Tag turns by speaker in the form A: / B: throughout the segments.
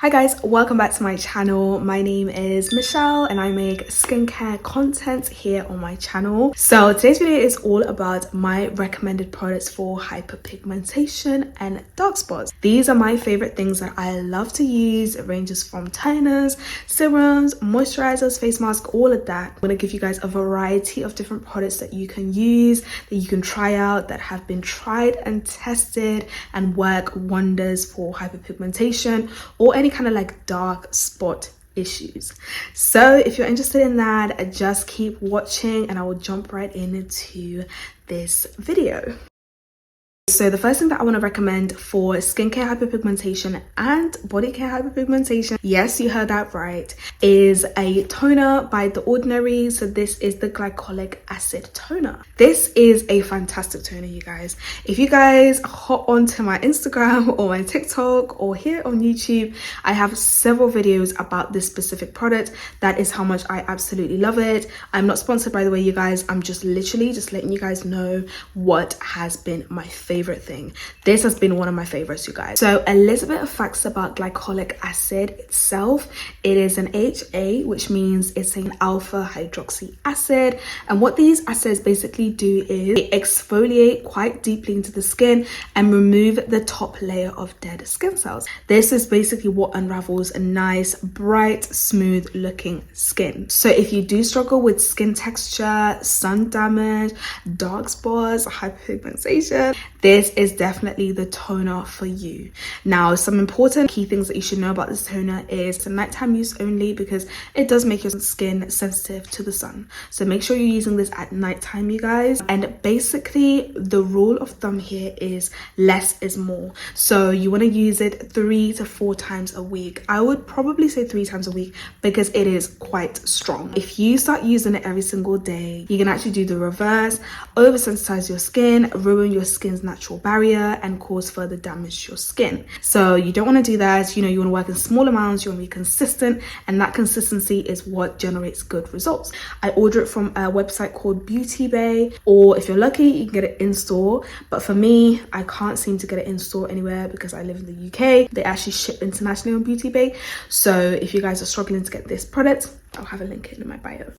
A: Hi guys, welcome back to my channel. My name is Michelle and I make skincare content here on my channel. So today's video is all about my recommended products for hyperpigmentation and dark spots. These are my favorite things that I love to use. It ranges from toners, serums, moisturizers, face masks, all of that. I'm gonna give you guys a variety of different products that you can use, that you can try out, that have been tried and tested and work wonders for hyperpigmentation or any kind of like dark spot issues. So if you're interested in that, just keep watching and I will jump right into this video. So the first thing that I want to recommend for skincare hyperpigmentation and body care hyperpigmentation, yes, you heard that right, is a toner by The Ordinary. So this is the Glycolic Acid Toner. This is a fantastic toner, you guys. If you guys hop onto my Instagram or my TikTok or here on YouTube, I have several videos about this specific product. That is how much I absolutely love it. I'm not sponsored, by the way, you guys. I'm just literally just letting you guys know what has been my favorite thing. This has been one of my favorites, you guys. So a little bit of facts about glycolic acid itself. It is an HA, which means it's an alpha hydroxy acid, and what these acids basically do is they exfoliate quite deeply into the skin and remove the top layer of dead skin cells. This is basically what unravels a nice, bright, smooth looking skin. So if you do struggle with skin texture, sun damage, dark spots, hyperpigmentation, this is definitely the toner for you. Now, some important key things that you should know about this toner is it's a nighttime use only because it does make your skin sensitive to the sun. So make sure you're using this at nighttime, you guys. And basically the rule of thumb here is less is more. So you want to use it 3 to 4 times a week. I would probably say 3 times a week because it is quite strong. If you start using it every single day, you can actually do the reverse, oversensitize your skin, ruin your skin's natural barrier and cause further damage to your skin. So you don't want to do that. You know, you want to work in small amounts, you want to be consistent, and that consistency is what generates good results. I order it from a website called Beauty Bay, or if you're lucky you can get it in store, but for me I can't seem to get it in store anywhere because I live in the UK. They actually ship internationally on Beauty Bay. So if you guys are struggling to get this product, I'll have a link in my bio.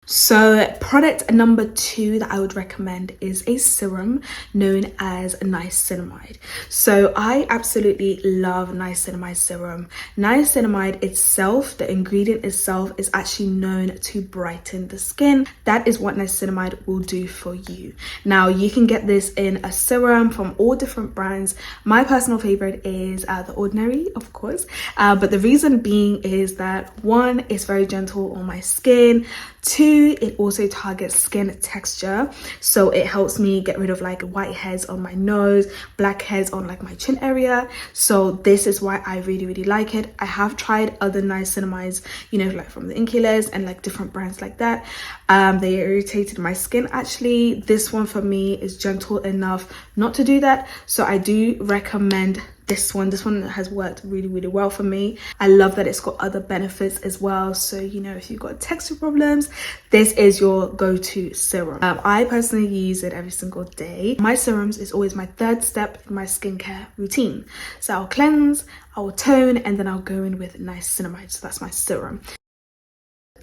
A: So product number 2 that I would recommend is a serum known as Niacinamide. So I absolutely love Niacinamide Serum. Niacinamide itself, the ingredient itself, is actually known to brighten the skin. That is what niacinamide will do for you. Now you can get this in a serum from all different brands. My personal favorite is The Ordinary, of course, but the reason being is that 1, it's very gentle on my skin. 2, it also targets skin texture, so it helps me get rid of like white hairs on my nose, black hairs on like my chin area. So this is why I really like it. I have tried other niacinamides, you know, like from the Inculers and like different brands like that. They irritated my skin actually. This one for me is gentle enough not to do that, so I do recommend this one. This one has worked really well for me. I love that it's got other benefits as well. So, you know, if you've got texture problems, this is your go-to serum. I personally use it every single day. My serums is always my 3rd step in my skincare routine. So I'll cleanse, I'll tone, and then I'll go in with niacinamide. So that's my serum.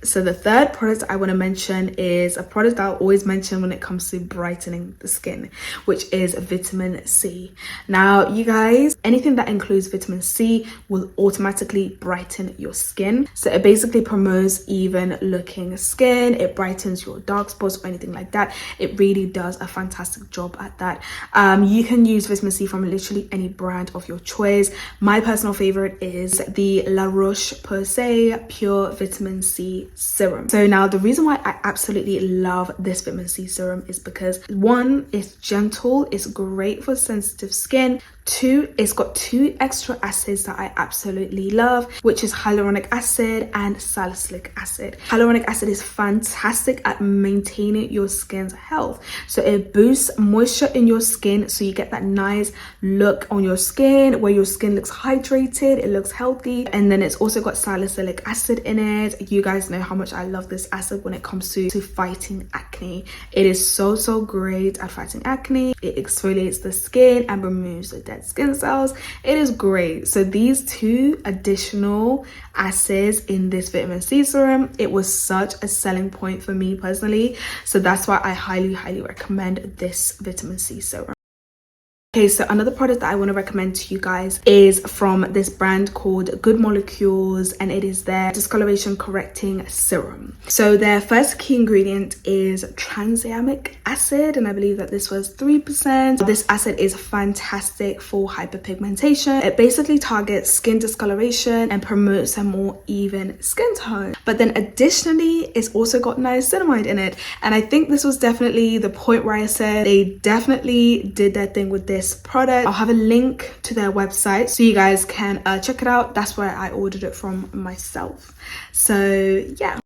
A: So the 3rd product I want to mention is a product I'll always mention when it comes to brightening the skin, which is vitamin C. Now, you guys, anything that includes vitamin C will automatically brighten your skin. So it basically promotes even looking skin. It brightens your dark spots or anything like that. It really does a fantastic job at that. You can use vitamin C from literally any brand of your choice. My personal favorite is the La Roche-Posay Pure Vitamin C Serum. So now the reason why I absolutely love this vitamin C serum is because 1, it's gentle, it's great for sensitive skin. 2, it's got 2 extra acids that I absolutely love, which is hyaluronic acid and salicylic acid. Hyaluronic acid is fantastic at maintaining your skin's health. So it boosts moisture in your skin, so you get that nice look on your skin where your skin looks hydrated, it looks healthy. And then it's also got salicylic acid in it. You guys know how much I love this acid when it comes to fighting acne. It is so great at fighting acne. It exfoliates the skin and removes the dead dead skin cells. It is great. So these two additional acids in this vitamin C serum, it was such a selling point for me personally. So that's why I highly recommend this vitamin C serum. Okay, so another product that I want to recommend to you guys is from this brand called Good Molecules, and it is their discoloration correcting serum. So their first key ingredient is tranexamic acid, and I believe that this was 3%. This acid is fantastic for hyperpigmentation. It basically targets skin discoloration and promotes a more even skin tone. But then additionally, it's also got niacinamide in it, and I think this was definitely the point where I said they definitely did their thing with this product. I'll have a link to their website so you guys can check it out. That's where I ordered it from myself. So yeah.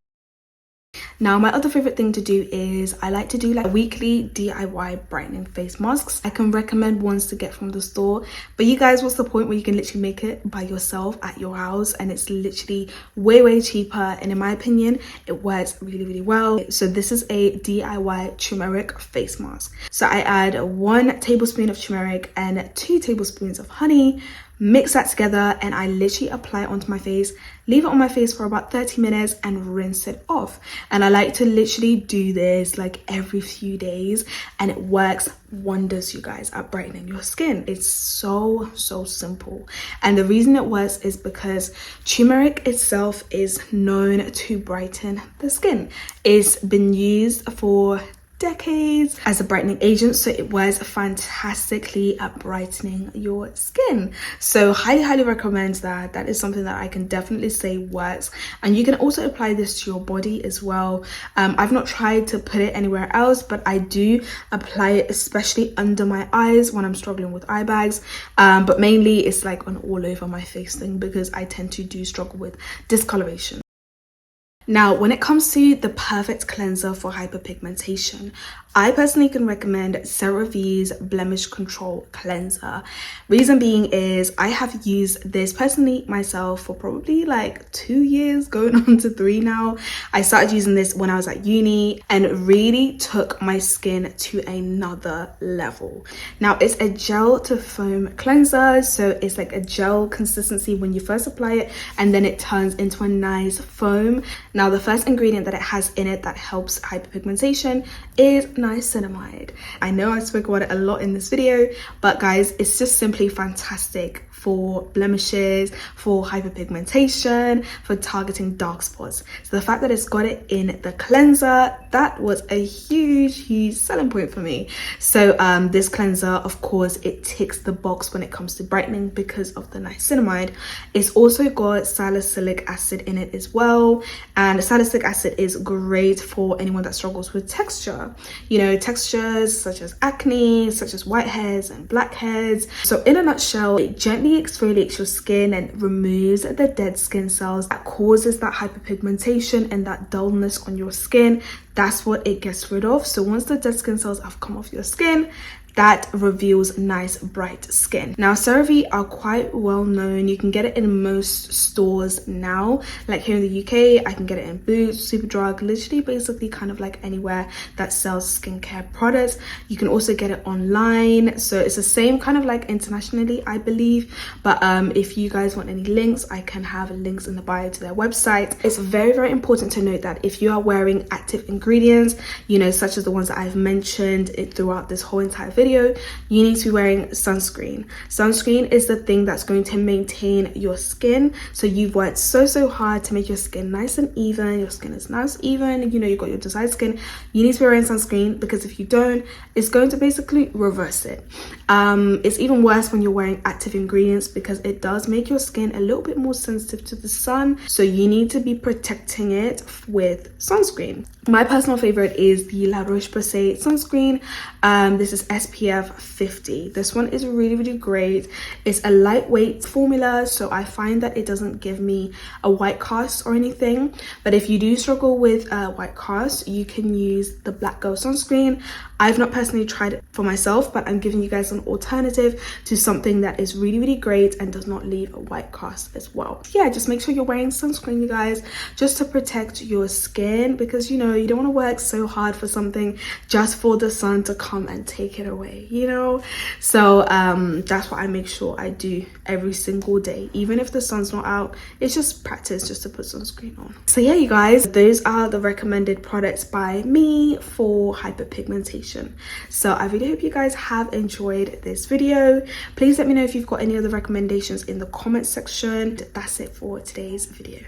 A: Now, my other favorite thing to do is I like to do like weekly DIY brightening face masks. I can recommend ones to get from the store, but you guys, what's the point where you can literally make it by yourself at your house, and it's literally way cheaper, and in my opinion it works really well. So this is a DIY turmeric face mask. So I add 1 tablespoon of turmeric and 2 tablespoons of honey, mix that together, and I literally apply it onto my face, leave it on my face for about 30 minutes and rinse it off. And I like to literally do this like every few days, and it works wonders, you guys, at brightening your skin. It's so simple, and the reason it works is because turmeric itself is known to brighten the skin. It's been used for decades as a brightening agent, so it works fantastically at brightening your skin. So highly recommend that. That is something that I can definitely say works, and you can also apply this to your body as well. I've not tried to put it anywhere else, but I do apply it especially under my eyes when I'm struggling with eye bags, but mainly it's like an all over my face thing because I tend to do struggle with discoloration. Now, when it comes to the perfect cleanser for hyperpigmentation, I personally can recommend CeraVe's Blemish Control Cleanser. Reason being is I have used this personally myself for probably like 2 years, going on to 3 now. I started using this when I was at uni, and it really took my skin to another level. Now, it's a gel to foam cleanser, so it's like a gel consistency when you first apply it, and then it turns into a nice foam. Now, the first ingredient that it has in it that helps hyperpigmentation is niacinamide. I know I spoke about it a lot in this video, but guys, it's just simply fantastic for blemishes, for hyperpigmentation, for targeting dark spots. So the fact that it's got it in the cleanser, that was a huge selling point for me. So this cleanser, of course, it ticks the box when it comes to brightening because of the niacinamide. It's also got salicylic acid in it as well, and salicylic acid is great for anyone that struggles with texture, you know, textures such as acne, such as whiteheads and blackheads. So in a nutshell, it gently exfoliates your skin and removes the dead skin cells that causes that hyperpigmentation and that dullness on your skin. That's what it gets rid of. So once the dead skin cells have come off your skin, that reveals nice bright skin. Now, CeraVe are quite well known. You can get it in most stores now, like here in the UK I can get it in Boots, Superdrug, literally basically kind of like anywhere that sells skincare products. You can also get it online, so it's the same kind of like internationally, I believe. But if you guys want any links, I can have links in the bio to their website. It's very important to note that if you are wearing active ingredients, you know, such as the ones that I've mentioned throughout this whole entire video, you need to be wearing sunscreen. Sunscreen is the thing that's going to maintain your skin. So you've worked so hard to make your skin nice and even. Your skin is nice, even, you know, you've got your desired skin. You need to be wearing sunscreen, because if you don't, it's going to basically reverse it. It's even worse when you're wearing active ingredients, because it does make your skin a little bit more sensitive to the sun. So you need to be protecting it with sunscreen. My personal favorite is the La Roche-Posay sunscreen. This is SPF 50. This one is really great. It's a lightweight formula, so I find that it doesn't give me a white cast or anything. But if you do struggle with white cast, you can use the Black Girl sunscreen. I've not personally tried it for myself, but I'm giving you guys an alternative to something that is really, really great and does not leave a white cast as well. Yeah, just make sure you're wearing sunscreen, you guys, just to protect your skin, because you know, you don't want to work so hard for something just for the sun to come and take it away, you know. So that's what I make sure I do every single day, even if the sun's not out. It's just practice just to put sunscreen on. So yeah, you guys, those are the recommended products by me for hyperpigmentation. So I really hope you guys have enjoyed this video. Please let me know if you've got any other recommendations in the comment section. That's it for today's video.